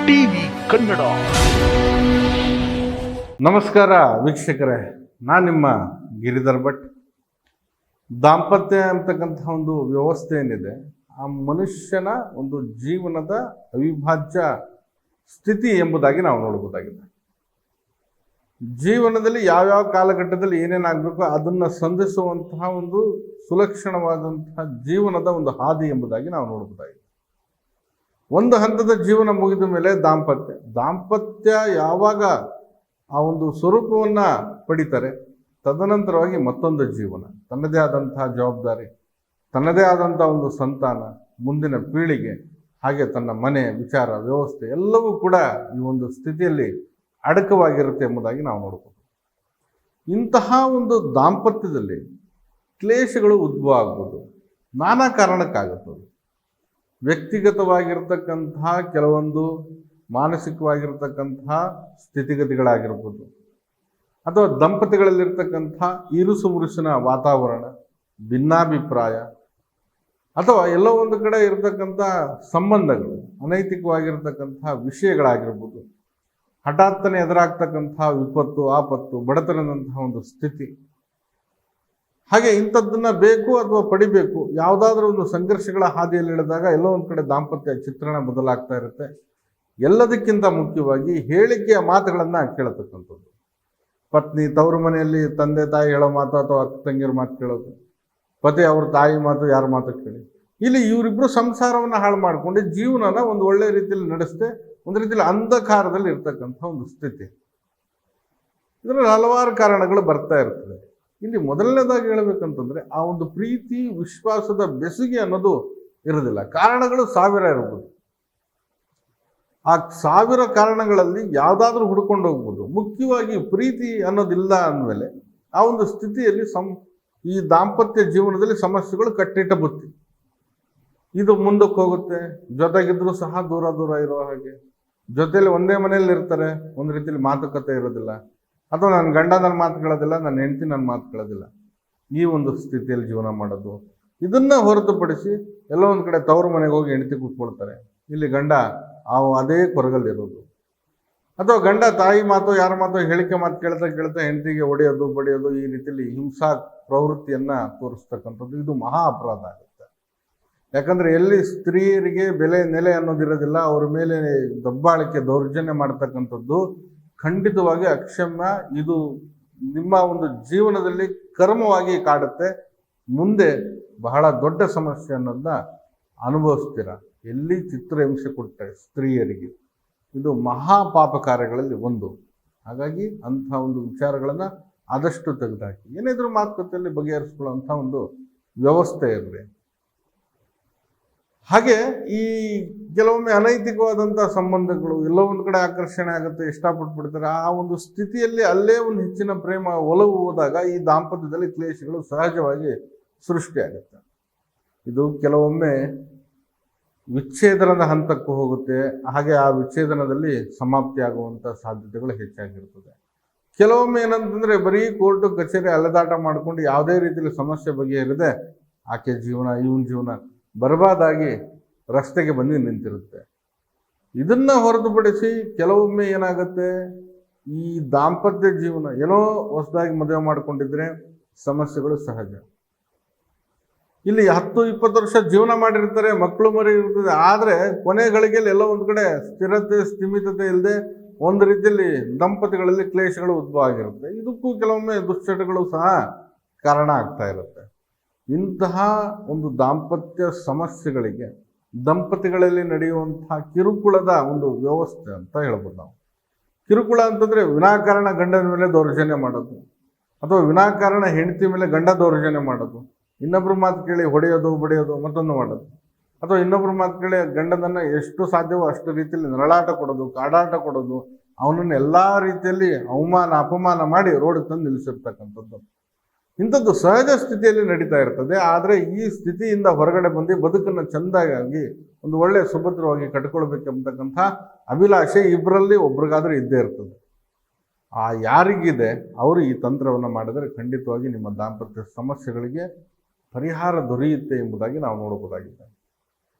TV Kannada. ನಮಸ್ಕಾರ ವೀಕ್ಷಕರೇ, ನಾನು ನಿಮ್ಮ ಗಿರಿಧರ್ ಭಟ್. ದಾಂಪತ್ಯ ಅಂತಕ್ಕಂಥ ಒಂದು ವ್ಯವಸ್ಥೆ ಏನಿದೆ, ಆ ಮನುಷ್ಯನ ಒಂದು ಜೀವನದ ಅವಿಭಾಜ್ಯ ಸ್ಥಿತಿ ಎಂಬುದಾಗಿ ನಾವು ನೋಡಬಹುದಾಗಿದೆ. ಜೀವನದಲ್ಲಿ ಯಾವ್ಯಾವ ಕಾಲಘಟ್ಟದಲ್ಲಿ ಏನೇನಾಗಬೇಕು ಅದನ್ನು ಸಂಧಿಸುವಂತಹ ಒಂದು ಸುಲಕ್ಷಣವಾದಂತಹ ಜೀವನದ ಒಂದು ಹಾದಿ ಎಂಬುದಾಗಿ ನಾವು ನೋಡಬಹುದಾಗಿದೆ. ಒಂದು ಹಂತದ ಜೀವನ ಮುಗಿದ ಮೇಲೆ ದಾಂಪತ್ಯ ಯಾವಾಗ ಆ ಒಂದು ಸ್ವರೂಪವನ್ನು ಪಡಿತಾರೆ, ತದನಂತರವಾಗಿ ಮತ್ತೊಂದು ಜೀವನ, ತನ್ನದೇ ಆದಂತಹ ಜವಾಬ್ದಾರಿ, ತನ್ನದೇ ಆದಂಥ ಒಂದು ಸಂತಾನ, ಮುಂದಿನ ಪೀಳಿಗೆ, ಹಾಗೆ ತನ್ನ ಮನೆ ವಿಚಾರ ವ್ಯವಸ್ಥೆ ಎಲ್ಲವೂ ಕೂಡ ಈ ಒಂದು ಸ್ಥಿತಿಯಲ್ಲಿ ಅಡಕವಾಗಿರುತ್ತೆ ಎಂಬುದಾಗಿ ನಾವು ನೋಡ್ಬೋದು. ಇಂತಹ ಒಂದು ದಾಂಪತ್ಯದಲ್ಲಿ ಕ್ಲೇಶಗಳು ಉದ್ಭವ ಆಗ್ಬೋದು, ನಾನಾ ಕಾರಣಕ್ಕಾಗುತ್ತದೆ. ವ್ಯಕ್ತಿಗತವಾಗಿರ್ತಕ್ಕಂತಹ ಕೆಲವೊಂದು ಮಾನಸಿಕವಾಗಿರ್ತಕ್ಕಂತಹ ಸ್ಥಿತಿಗತಿಗಳಾಗಿರ್ಬೋದು, ಅಥವಾ ದಂಪತಿಗಳಲ್ಲಿರ್ತಕ್ಕಂಥ ಇರುಸು ಮುರುಸಿನ ವಾತಾವರಣ, ಭಿನ್ನಾಭಿಪ್ರಾಯ, ಅಥವಾ ಎಲ್ಲೋ ಒಂದು ಕಡೆ ಇರತಕ್ಕಂಥ ಸಂಬಂಧಗಳು, ಅನೈತಿಕವಾಗಿರ್ತಕ್ಕಂಥ ವಿಷಯಗಳಾಗಿರ್ಬೋದು, ಹಠಾತ್ತನೆ ಎದುರಾಗ್ತಕ್ಕಂಥ ವಿಪತ್ತು, ಆಪತ್ತು, ಬಡತನದಂತಹ ಒಂದು ಸ್ಥಿತಿ, ಹಾಗೆ ಇಂಥದ್ದನ್ನ ಬೇಕು ಅಥವಾ ಪಡಿಬೇಕು, ಯಾವುದಾದ್ರೂ ಒಂದು ಸಂಘರ್ಷಗಳ ಹಾದಿಯಲ್ಲಿ ಇಳಿದಾಗ ಎಲ್ಲೋ ಒಂದು ಕಡೆ ದಾಂಪತ್ಯ ಚಿತ್ರಣ ಬದಲಾಗ್ತಾ ಇರುತ್ತೆ. ಎಲ್ಲದಕ್ಕಿಂತ ಮುಖ್ಯವಾಗಿ ಹೇಳಿಕೆಯ ಮಾತುಗಳನ್ನು ಕೇಳತಕ್ಕಂಥದ್ದು. ಪತ್ನಿ ತವರು ಮನೆಯಲ್ಲಿ ತಂದೆ ತಾಯಿ ಹೇಳೋ ಮಾತು ಅಥವಾ ಅಕ್ಕ ತಂಗಿಯರ ಮಾತು ಕೇಳೋದು, ಪತಿ ಅವ್ರ ತಾಯಿ ಮಾತು ಯಾರ ಮಾತು ಕೇಳಿ, ಇಲ್ಲಿ ಇವರಿಬ್ಬರು ಸಂಸಾರವನ್ನು ಹಾಳು ಮಾಡಿಕೊಂಡು ಜೀವನನ ಒಂದು ಒಳ್ಳೆ ರೀತಿಯಲ್ಲಿ ನಡೆಸದೆ ಒಂದು ರೀತಿಯಲ್ಲಿ ಅಂಧಕಾರದಲ್ಲಿ ಇರ್ತಕ್ಕಂಥ ಒಂದು ಸ್ಥಿತಿ. ಇದರಲ್ಲಿ ಹಲವಾರು ಕಾರಣಗಳು ಬರ್ತಾ ಇರ್ತದೆ. ಇಲ್ಲಿ ಮೊದಲನೇದಾಗಿ ಹೇಳಬೇಕಂತಂದ್ರೆ, ಆ ಒಂದು ಪ್ರೀತಿ ವಿಶ್ವಾಸದ ಬೆಸುಗೆ ಅನ್ನೋದು ಇರೋದಿಲ್ಲ. ಕಾರಣಗಳು ಸಾವಿರ ಇರ್ಬೋದು. ಆ ಸಾವಿರ ಕಾರಣಗಳಲ್ಲಿ ಯಾವುದಾದ್ರೂ ಹುಡ್ಕೊಂಡು ಹೋಗ್ಬೋದು. ಮುಖ್ಯವಾಗಿ ಪ್ರೀತಿ ಅನ್ನೋದಿಲ್ಲ ಅಂದಮೇಲೆ ಆ ಒಂದು ಸ್ಥಿತಿಯಲ್ಲಿ ಈ ದಾಂಪತ್ಯ ಜೀವನದಲ್ಲಿ ಸಮಸ್ಯೆಗಳು ಕಟ್ಟಿಟ್ಟ ಬುತ್ತಿ. ಇದು ಮುಂದಕ್ಕೆ ಹೋಗುತ್ತೆ, ಜೊತೆಗಿದ್ರು ಸಹ ದೂರ ದೂರ ಇರೋ ಹಾಗೆ, ಜೊತೆಯಲ್ಲಿ ಒಂದೇ ಮನೆಯಲ್ಲಿ ಇರ್ತಾರೆ, ಒಂದು ರೀತಿಯಲ್ಲಿ ಮಾತುಕತೆ ಇರೋದಿಲ್ಲ, ಅಥವಾ ನನ್ನ ಗಂಡ ನನ್ನ ಮಾತು ಕೇಳೋದಿಲ್ಲ, ನನ್ನ ಹೆಂಡತಿ ನನ್ನ ಮಾತು ಕೇಳೋದಿಲ್ಲ, ಈ ಒಂದು ಸ್ಥಿತಿಯಲ್ಲಿ ಜೀವನ ಮಾಡೋದು. ಇದನ್ನ ಹೊರತುಪಡಿಸಿ ಎಲ್ಲೋ ಒಂದು ಕಡೆ ತವರು ಮನೆಗೆ ಹೋಗಿ ಹೆಂಡತಿ ಕೂತ್ಕೊಳ್ತಾರೆ, ಇಲ್ಲಿ ಗಂಡ ಅದೇ ಕೊರಗಲ್ಲಿರೋದು, ಅಥವಾ ಗಂಡ ತಾಯಿ ಮಾತು ಯಾರ ಮಾತು ಹೇಳಿಕೆ ಮಾತು ಕೇಳ್ತಾ ಹೆಂಡತಿಗೆ ಹೊಡೆಯೋದು ಬಡಿಯೋದು, ಈ ರೀತಿಯಲ್ಲಿ ಹಿಂಸಾ ಪ್ರವೃತ್ತಿಯನ್ನ ತೋರಿಸ್ತಕ್ಕಂಥದ್ದು. ಇದು ಮಹಾ ಅಪರಾಧ ಆಗುತ್ತೆ. ಯಾಕಂದ್ರೆ ಎಲ್ಲಿ ಸ್ತ್ರೀಯರಿಗೆ ಬೆಲೆ ನೆಲೆ ಅನ್ನೋದಿರೋದಿಲ್ಲ, ಅವ್ರ ಮೇಲೆ ದಬ್ಬಾಳಿಕೆ ದೌರ್ಜನ್ಯ ಮಾಡ್ತಕ್ಕಂಥದ್ದು ಖಂಡಿತವಾಗಿ ಅಕ್ಷಮ್ಯ. ಇದು ನಿಮ್ಮ ಒಂದು ಜೀವನದಲ್ಲಿ ಕರ್ಮವಾಗಿ ಕಾಡುತ್ತೆ. ಮುಂದೆ ಬಹಳ ದೊಡ್ಡ ಸಮಸ್ಯೆ ಅನ್ನೋದನ್ನ ಅನುಭವಿಸ್ತೀರ. ಎಲ್ಲಿ ಚಿತ್ರಹಿಂಸೆ ಕೊಟ್ಟರೆ ಸ್ತ್ರೀಯರಿಗೆ ಇದು ಮಹಾಪಾಪ ಕಾರ್ಯಗಳಲ್ಲಿ ಒಂದು. ಹಾಗಾಗಿ ಅಂಥ ಒಂದು ವಿಚಾರಗಳನ್ನು ಆದಷ್ಟು ತೆಗೆದುಹಾಕಿ ಏನಿದ್ರು ಮಾತುಕತೆಯಲ್ಲಿ ಬಗೆಹರಿಸ್ಕೊಳ್ಳುವಂಥ ಒಂದು ವ್ಯವಸ್ಥೆ ಇರಲಿ. ಹಾಗೆ ಈ ಕೆಲವೊಮ್ಮೆ ಅನೈತಿಕವಾದಂಥ ಸಂಬಂಧಗಳು ಎಲ್ಲೋ ಒಂದು ಕಡೆ ಆಕರ್ಷಣೆ ಆಗುತ್ತೆ, ಇಷ್ಟಪಟ್ಬಿಡ್ತಾರೆ. ಆ ಒಂದು ಸ್ಥಿತಿಯಲ್ಲಿ ಅಲ್ಲೇ ಒಂದು ಹೆಚ್ಚಿನ ಪ್ರೇಮ ಒಲವು ಹೋದಾಗ ಈ ದಾಂಪತ್ಯದಲ್ಲಿ ಕ್ಲೇಶಗಳು ಸಹಜವಾಗಿ ಸೃಷ್ಟಿಯಾಗುತ್ತೆ. ಇದು ಕೆಲವೊಮ್ಮೆ ವಿಚ್ಛೇದನದ ಹಂತಕ್ಕೂ ಹೋಗುತ್ತೆ. ಹಾಗೆ ಆ ವಿಚ್ಛೇದನದಲ್ಲಿ ಸಮಾಪ್ತಿ ಆಗುವಂಥ ಸಾಧ್ಯತೆಗಳು ಹೆಚ್ಚಾಗಿರ್ತದೆ. ಕೆಲವೊಮ್ಮೆ ಏನಂತಂದರೆ ಬರೀ ಕೋರ್ಟು ಕಚೇರಿ ಅಲೆದಾಟ ಮಾಡಿಕೊಂಡು ಯಾವುದೇ ರೀತಿಯಲ್ಲಿ ಸಮಸ್ಯೆ ಬಗೆಹರಿದೆ ಆಕೆ ಜೀವನ ಇವನ ಜೀವನ ಬರ್ಬಾದಾಗಿ ರಸ್ತೆಗೆ ಬಂದು ನಿಂತಿರುತ್ತೆ. ಇದನ್ನ ಹೊರತುಪಡಿಸಿ ಕೆಲವೊಮ್ಮೆ ಏನಾಗುತ್ತೆ, ಈ ದಾಂಪತ್ಯ ಜೀವನ ಏನೋ ಹೊಸದಾಗಿ ಮದುವೆ ಮಾಡಿಕೊಂಡಿದ್ರೆ ಸಮಸ್ಯೆಗಳು ಸಹಜ. ಇಲ್ಲಿ 10-20 ವರ್ಷ ಜೀವನ ಮಾಡಿರ್ತಾರೆ, ಮಕ್ಕಳು ಮರಿ ಇರ್ತದೆ, ಆದರೆ ಕೊನೆ ಗಳಿಗೆಯಲ್ಲಿ ಎಲ್ಲೋ ಒಂದು ಕಡೆ ಸ್ಥಿರತೆ ಸ್ಥಿಮಿತತೆ ಇಲ್ಲದೆ ಒಂದು ರೀತಿಯಲ್ಲಿ ದಂಪತಿಗಳಲ್ಲಿ ಕ್ಲೇಶಗಳು ಉದ್ಭವ ಆಗಿರುತ್ತೆ. ಇದಕ್ಕೂ ಕೆಲವೊಮ್ಮೆ ದುಶ್ಚಟಗಳು ಸಹ ಕಾರಣ ಆಗ್ತಾ ಇರುತ್ತೆ. ಇಂತಹ ಒಂದು ದಾಂಪತ್ಯ ಸಮಸ್ಯೆಗಳಿಗೆ ದಂಪತಿಗಳಲ್ಲಿ ನಡೆಯುವಂತಹ ಕಿರುಕುಳದ ಒಂದು ವ್ಯವಸ್ಥೆ ಅಂತ ಹೇಳ್ಬೋದು ನಾವು. ಕಿರುಕುಳ ಅಂತಂದರೆ ವಿನಾಕಾರಣ ಗಂಡನ ಮೇಲೆ ದೌರ್ಜನ್ಯ ಮಾಡೋದು, ಅಥವಾ ವಿನಾಕಾರಣ ಹೆಂಡತಿ ಮೇಲೆ ಗಂಡ ದೌರ್ಜನ್ಯ ಮಾಡೋದು, ಇನ್ನೊಬ್ಬರು ಮಾತು ಕೇಳಿ ಹೊಡೆಯೋದು ಬಡಿಯೋದು ಮತ್ತೊಂದು ಮಾಡೋದು, ಅಥವಾ ಇನ್ನೊಬ್ಬರು ಮಾತು ಕೇಳಿ ಗಂಡನನ್ನು ಎಷ್ಟು ಸಾಧ್ಯವೋ ಅಷ್ಟು ರೀತಿಯಲ್ಲಿ ನರಳಾಟ ಕೊಡೋದು, ಕಾಡಾಟ ಕೊಡೋದು, ಅವನನ್ನು ಎಲ್ಲ ರೀತಿಯಲ್ಲಿ ಅಪಮಾನ ಮಾಡಿ ರೋಡಿಗೆ ತಂದು ನಿಲ್ಲಿಸಿರ್ತಕ್ಕಂಥದ್ದು. ಇಂಥದ್ದು ಸಹಜ ಸ್ಥಿತಿಯಲ್ಲಿ ನಡೀತಾ ಇರ್ತದೆ. ಆದರೆ ಈ ಸ್ಥಿತಿಯಿಂದ ಹೊರಗಡೆ ಬಂದು ಬದುಕನ್ನು ಚೆಂದಾಗಿ ಒಂದು ಒಳ್ಳೆಯ ಸುಭದ್ರವಾಗಿ ಕಟ್ಕೊಳ್ಬೇಕೆಂಬತಕ್ಕಂಥ ಅಭಿಲಾಷೆ ಇಬ್ಬರಲ್ಲಿ ಒಬ್ರಿಗಾದ್ರೂ ಇದ್ದೇ ಇರ್ತದೆ. ಆ ಯಾರಿಗಿದೆ ಅವರು ಈ ತಂತ್ರವನ್ನು ಮಾಡಿದರೆ ಖಂಡಿತವಾಗಿ ನಿಮ್ಮ ದಾಂಪತ್ಯ ಸಮಸ್ಯೆಗಳಿಗೆ ಪರಿಹಾರ ದೊರೆಯುತ್ತೆ ಎಂಬುದಾಗಿ ನಾವು ನೋಡಬಹುದಾಗಿದೆ.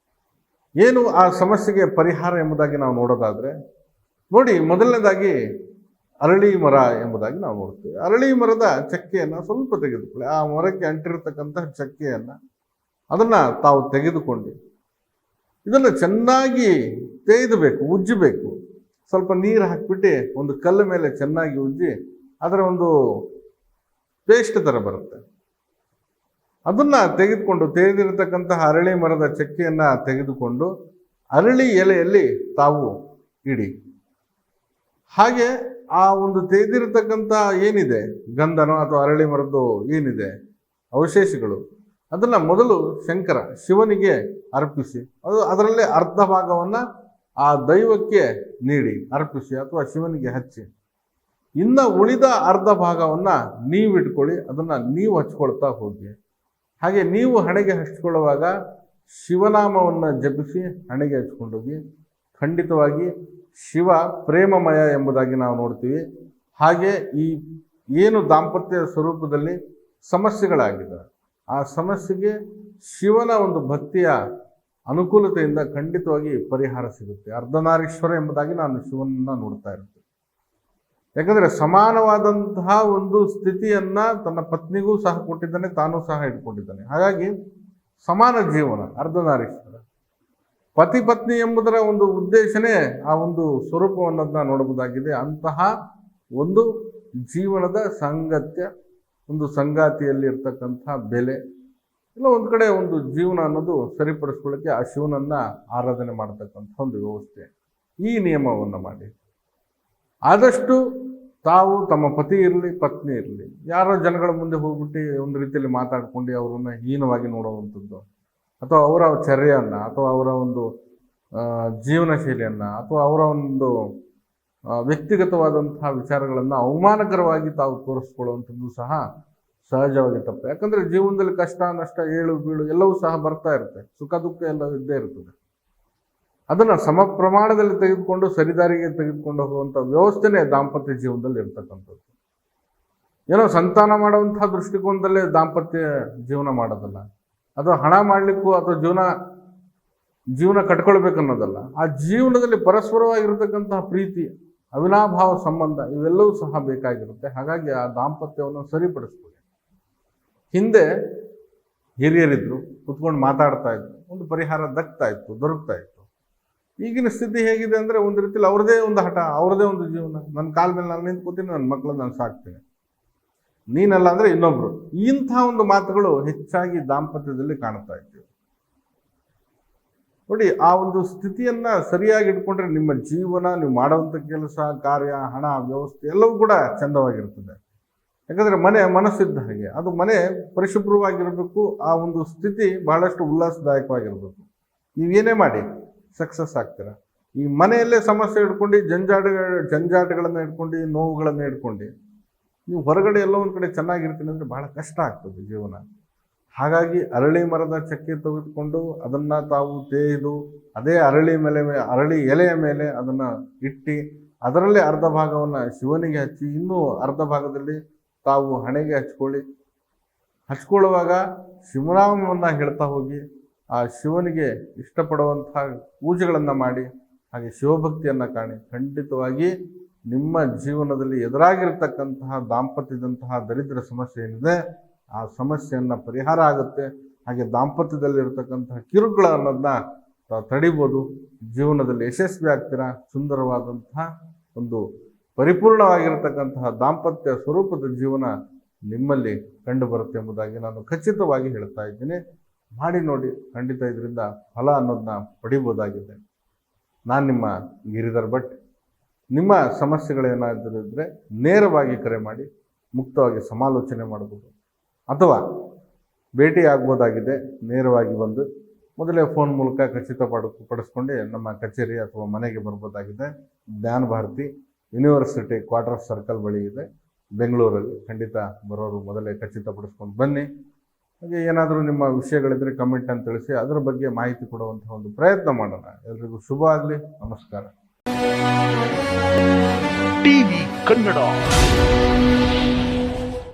ಏನು ಆ ಸಮಸ್ಯೆಗೆ ಪರಿಹಾರ ಎಂಬುದಾಗಿ ನಾವು ನೋಡೋದಾದರೆ ನೋಡಿ, ಮೊದಲನೇದಾಗಿ ಅರಳಿ ಮರ ಎಂಬುದಾಗಿ ನಾವು ನೋಡ್ತೀವಿ. ಅರಳಿ ಮರದ ಚಕ್ಕೆಯನ್ನು ಸ್ವಲ್ಪ ತೆಗೆದುಕೊಳ್ಳಿ. ಆ ಮರಕ್ಕೆ ಅಂಟಿರತಕ್ಕಂತಹ ಚಕ್ಕೆಯನ್ನು ಅದನ್ನು ತಾವು ತೆಗೆದುಕೊಂಡು ಇದನ್ನು ಚೆನ್ನಾಗಿ ತೇಯ್ದಬೇಕು, ಉಜ್ಜಬೇಕು. ಸ್ವಲ್ಪ ನೀರು ಹಾಕಿಬಿಟ್ಟು ಒಂದು ಕಲ್ಲು ಮೇಲೆ ಚೆನ್ನಾಗಿ ಉಜ್ಜಿ ಅದರ ಒಂದು ಪೇಸ್ಟ್ ಥರ ಬರುತ್ತೆ. ಅದನ್ನು ತೆಗೆದುಕೊಂಡು ತೇಯ್ದಿರತಕ್ಕಂತಹ ಅರಳಿ ಮರದ ಚಕ್ಕೆಯನ್ನು ತೆಗೆದುಕೊಂಡು ಅರಳಿ ಎಲೆಯಲ್ಲಿ ತಾವು ಇಡಿ. ಹಾಗೆ ಆ ಒಂದು ತೇಯ್ದಿರತಕ್ಕಂಥ ಏನಿದೆ ಗಂಧನೋ ಅಥವಾ ಅರಳಿ ಮರದ್ದು ಏನಿದೆ ಅವಶೇಷಗಳು, ಅದನ್ನು ಮೊದಲು ಶಿವನಿಗೆ ಅರ್ಪಿಸಿ, ಅದರಲ್ಲೇ ಅರ್ಧ ಭಾಗವನ್ನು ಆ ದೈವಕ್ಕೆ ನೀಡಿ ಅರ್ಪಿಸಿ ಅಥವಾ ಶಿವನಿಗೆ ಹಚ್ಚಿ, ಇನ್ನು ಉಳಿದ ಅರ್ಧ ಭಾಗವನ್ನು ನೀವು ಇಟ್ಕೊಳ್ಳಿ, ಅದನ್ನು ನೀವು ಹಚ್ಕೊಳ್ತಾ ಹೋಗಿ. ಹಾಗೆ ನೀವು ಹಣೆಗೆ ಹಚ್ಕೊಳ್ಳುವಾಗ ಶಿವನಾಮವನ್ನು ಜಪಿಸಿ ಹಣೆಗೆ ಹಚ್ಕೊಂಡೋಗಿ. ಖಂಡಿತವಾಗಿ ಶಿವ ಪ್ರೇಮಮಯ ಎಂಬುದಾಗಿ ನಾವು ನೋಡ್ತೀವಿ. ಹಾಗೆ ಈ ಏನು ದಾಂಪತ್ಯ ಸ್ವರೂಪದಲ್ಲಿ ಸಮಸ್ಯೆಗಳಾಗಿದೆ, ಆ ಸಮಸ್ಯೆಗೆ ಶಿವನ ಒಂದು ಭಕ್ತಿಯ ಅನುಕೂಲತೆಯಿಂದ ಖಂಡಿತವಾಗಿ ಪರಿಹಾರ ಸಿಗುತ್ತೆ. ಅರ್ಧನಾರೀಶ್ವರ ಎಂಬುದಾಗಿ ನಾನು ಶಿವನನ್ನು ನೋಡ್ತಾ ಇರ್ತೀನಿ. ಯಾಕಂದರೆ ಸಮಾನವಾದಂತಹ ಒಂದು ಸ್ಥಿತಿಯನ್ನು ತನ್ನ ಪತ್ನಿಗೂ ಸಹ ಕೊಟ್ಟಿದ್ದಾನೆ, ತಾನೂ ಸಹ ಇಟ್ಕೊಂಡಿದ್ದಾನೆ. ಹಾಗಾಗಿ ಸಮಾನ ಜೀವನ ಅರ್ಧನಾರೀಶ್ವರ. ಪತಿ ಪತ್ನಿ ಎಂಬುದರ ಒಂದು ಉದ್ದೇಶನೇ ಆ ಒಂದು ಸ್ವರೂಪವನ್ನದನ್ನ ನೋಡಬಹುದಾಗಿದೆ. ಅಂತಹ ಒಂದು ಜೀವನದ ಸಾಂಗತ್ಯ, ಒಂದು ಸಂಗಾತಿಯಲ್ಲಿ ಇರ್ತಕ್ಕಂಥ ಬೆಲೆ, ಇಲ್ಲ ಒಂದು ಕಡೆ ಒಂದು ಜೀವನ ಅನ್ನೋದು ಸರಿಪಡಿಸ್ಕೊಳ್ಳೋಕ್ಕೆ ಆ ಶಿವನನ್ನು ಆರಾಧನೆ ಮಾಡ್ತಕ್ಕಂಥ ಒಂದು ವ್ಯವಸ್ಥೆ. ಈ ನಿಯಮವನ್ನು ಮಾಡಿ. ಆದಷ್ಟು ತಾವು ತಮ್ಮ ಪತಿ ಇರಲಿ ಪತ್ನಿ ಇರಲಿ, ಯಾರೋ ಜನಗಳ ಮುಂದೆ ಹೋಗ್ಬಿಟ್ಟು ಒಂದು ರೀತಿಯಲ್ಲಿ ಮಾತಾಡ್ಕೊಂಡು ಅವರನ್ನು ಹೀನವಾಗಿ ನೋಡುವಂಥದ್ದು, ಅಥವಾ ಅವರ ಚರ್ಯೆಯನ್ನು ಅಥವಾ ಅವರ ಒಂದು ಜೀವನ ಶೈಲಿಯನ್ನು ಅಥವಾ ಅವರ ಒಂದು ವ್ಯಕ್ತಿಗತವಾದಂತಹ ವಿಚಾರಗಳನ್ನು ಅವಮಾನಕರವಾಗಿ ತಾವು ತೋರಿಸ್ಕೊಳ್ಳುವಂಥದ್ದು ಸಹ ಸಹಜವಾಗಿ ತಪ್ಪು. ಯಾಕಂದರೆ ಜೀವನದಲ್ಲಿ ಕಷ್ಟ ನಷ್ಟ ಏಳು ಬೀಳು ಎಲ್ಲವೂ ಸಹ ಬರ್ತಾ ಇರುತ್ತೆ, ಸುಖ ದುಃಖ ಎಲ್ಲ ಇದ್ದೇ ಇರ್ತದೆ. ಅದನ್ನು ಸಮ ಪ್ರಮಾಣದಲ್ಲಿ ತೆಗೆದುಕೊಂಡು ಸರಿದಾರಿಗೆ ತೆಗೆದುಕೊಂಡು ಹೋಗುವಂಥ ವ್ಯವಸ್ಥೆನೇ ದಾಂಪತ್ಯ ಜೀವನದಲ್ಲಿ ಇರ್ತಕ್ಕಂಥದ್ದು. ಏನೋ ಸಂತಾನ ಮಾಡುವಂತಹ ದೃಷ್ಟಿಕೋನದಲ್ಲೇ ದಾಂಪತ್ಯ ಜೀವನ ಮಾಡೋದಲ್ಲ, ಅದು ಹಣ ಮಾಡಲಿಕ್ಕೂ ಅಥವಾ ಜೀವನ ಕಟ್ಕೊಳ್ಬೇಕನ್ನೋದಲ್ಲ. ಆ ಜೀವನದಲ್ಲಿ ಪರಸ್ಪರವಾಗಿರ್ತಕ್ಕಂತಹ ಪ್ರೀತಿ, ಅವಿನಾಭಾವ ಸಂಬಂಧ ಇವೆಲ್ಲವೂ ಸಹ ಬೇಕಾಗಿರುತ್ತೆ. ಹಾಗಾಗಿ ಆ ದಾಂಪತ್ಯವನ್ನು ಸರಿಪಡಿಸ್ಕೊಳ್ಳಿ. ಹಿಂದೆ ಹಿರಿಯರಿದ್ರು, ಕುತ್ಕೊಂಡು ಮಾತಾಡ್ತಾ ಇದ್ರು, ಒಂದು ಪರಿಹಾರ ದೊರಕ್ತಾ ಇತ್ತು. ಈಗಿನ ಸ್ಥಿತಿ ಹೇಗಿದೆ ಅಂದರೆ ಒಂದು ರೀತಿಯಲ್ಲಿ ಅವ್ರದೇ ಒಂದು ಹಠ, ಅವ್ರದೇ ಒಂದು ಜೀವನ. ನನ್ನ ಕಾಲ ಮೇಲೆ ನಾನು ನಿಂತ್ಕೋತೀನಿ, ನನ್ನ ಮಕ್ಕಳನ್ನ ನಾನು ಸಾಕ್ತೀನಿ, ನೀನಲ್ಲ ಅಂದರೆ ಇನ್ನೊಬ್ರು. ಇಂಥ ಒಂದು ಮಾತುಗಳು ಹೆಚ್ಚಾಗಿ ದಾಂಪತ್ಯದಲ್ಲಿ ಕಾಣ್ತಾ ಇದ್ದೀವಿ. ನೋಡಿ, ಆ ಒಂದು ಸ್ಥಿತಿಯನ್ನ ಸರಿಯಾಗಿ ಇಟ್ಕೊಂಡ್ರೆ ನಿಮ್ಮ ಜೀವನ, ನೀವು ಮಾಡುವಂಥ ಕೆಲಸ ಕಾರ್ಯ, ಹಣ, ವ್ಯವಸ್ಥೆ ಎಲ್ಲವೂ ಕೂಡ ಚಂದವಾಗಿರ್ತದೆ. ಯಾಕಂದರೆ ಮನಸ್ಸಿದ್ದ ಹಾಗೆ ಅದು ಮನೆ ಪರಿಶುಭ್ರವಾಗಿರಬೇಕು. ಆ ಒಂದು ಸ್ಥಿತಿ ಬಹಳಷ್ಟು ಉಲ್ಲಾಸದಾಯಕವಾಗಿರಬೇಕು. ನೀವೇನೇ ಮಾಡಿ ಸಕ್ಸಸ್ ಆಗ್ತೀರಾ. ಈ ಮನೆಯಲ್ಲೇ ಸಮಸ್ಯೆ ಇಟ್ಕೊಂಡು ಜಂಜಾಟಗಳನ್ನು ಇಟ್ಕೊಂಡು ನೋವುಗಳನ್ನು ಇಟ್ಕೊಂಡು ನೀವು ಹೊರಗಡೆ ಎಲ್ಲೋ ಒಂದು ಕಡೆ ಚೆನ್ನಾಗಿರ್ತೀನಿ ಅಂದರೆ ಬಹಳ ಕಷ್ಟ ಆಗ್ತದೆ ಜೀವನ. ಹಾಗಾಗಿ ಅರಳಿ ಮರದ ಚಕ್ಕೆ ತೆಗೆದುಕೊಂಡು ಅದನ್ನು ತಾವು ತೇಯ್ದು ಅದೇ ಅರಳಿ ಎಲೆಯ ಮೇಲೆ ಅದನ್ನು ಇಟ್ಟು ಅದರಲ್ಲೇ ಅರ್ಧ ಭಾಗವನ್ನು ಶಿವನಿಗೆ ಹಚ್ಚಿ, ಇನ್ನೂ ಅರ್ಧ ಭಾಗದಲ್ಲಿ ತಾವು ಹಣೆಗೆ ಹಚ್ಕೊಳ್ಳುವಾಗ ಶಿವನಾಮವನ್ನು ಹೇಳ್ತಾ ಹೋಗಿ ಆ ಶಿವನಿಗೆ ಇಷ್ಟಪಡುವಂತಹ ಪೂಜೆಗಳನ್ನು ಮಾಡಿ ಹಾಗೆ ಶಿವಭಕ್ತಿಯನ್ನು ಕಾಣಿ. ಖಂಡಿತವಾಗಿ ನಿಮ್ಮ ಜೀವನದಲ್ಲಿ ಎದುರಾಗಿರ್ತಕ್ಕಂತಹ ದಾಂಪತ್ಯದಂತಹ ದರಿದ್ರ ಸಮಸ್ಯೆ ಏನಿದೆ ಆ ಸಮಸ್ಯೆಯನ್ನು ಪರಿಹಾರ ಆಗುತ್ತೆ. ಹಾಗೆ ದಾಂಪತ್ಯದಲ್ಲಿರ್ತಕ್ಕಂತಹ ಕಿರುಕುಳ ಅನ್ನೋದನ್ನ ತಡಿಬೋದು. ಜೀವನದಲ್ಲಿ ಯಶಸ್ವಿ ಆಗ್ತೀರಾ. ಸುಂದರವಾದಂತಹ ಒಂದು ಪರಿಪೂರ್ಣವಾಗಿರತಕ್ಕಂತಹ ದಾಂಪತ್ಯ ಸ್ವರೂಪದ ಜೀವನ ನಿಮ್ಮಲ್ಲಿ ಕಂಡು ಬರುತ್ತೆ ಎಂಬುದಾಗಿ ನಾನು ಖಚಿತವಾಗಿ ಹೇಳ್ತಾ ಇದ್ದೀನಿ. ಮಾಡಿ ನೋಡಿ, ಖಂಡಿತ ಇದರಿಂದ ಫಲ ಅನ್ನೋದನ್ನ ಪಡಿಬೋದಾಗಿದೆ. ನಾನು ನಿಮ್ಮ ಗಿರಿಧರ್ ಭಟ್. ನಿಮ್ಮ ಸಮಸ್ಯೆಗಳೇನಾದರೂ ಇದ್ದರೆ ನೇರವಾಗಿ ಕರೆ ಮಾಡಿ ಮುಕ್ತವಾಗಿ ಸಮಾಲೋಚನೆ ಮಾಡ್ಬೋದು, ಅಥವಾ ಭೇಟಿ ಆಗ್ಬೋದಾಗಿದೆ. ನೇರವಾಗಿ ಬಂದು ಮೊದಲೇ ಫೋನ್ ಮೂಲಕ ಖಚಿತಪಡಿಸ್ಕೊಂಡು ನಮ್ಮ ಕಚೇರಿ ಅಥವಾ ಮನೆಗೆ ಬರ್ಬೋದಾಗಿದೆ. ಜ್ಞಾನ ಭಾರತಿ ಯೂನಿವರ್ಸಿಟಿ ಕ್ವಾರ್ಟರ್ ಸರ್ಕಲ್ ಬಳಿ ಇದೆ ಬೆಂಗಳೂರಲ್ಲಿ. ಖಂಡಿತ ಬರೋರು ಮೊದಲೇ ಖಚಿತಪಡಿಸ್ಕೊಂಡು ಬನ್ನಿ. ಹಾಗೆ ಏನಾದರೂ ನಿಮ್ಮ ವಿಷಯಗಳಿದ್ದರೆ ಕಮೆಂಟ್ ಅಂತ ತಿಳಿಸಿ, ಅದರ ಬಗ್ಗೆ ಮಾಹಿತಿ ಕೊಡುವಂತಹ ಒಂದು ಪ್ರಯತ್ನ ಮಾಡೋಣ. ಎಲ್ರಿಗೂ ಶುಭ ಆಗಲಿ. ನಮಸ್ಕಾರ. ಟಿವಿ ಕನ್ನಡ.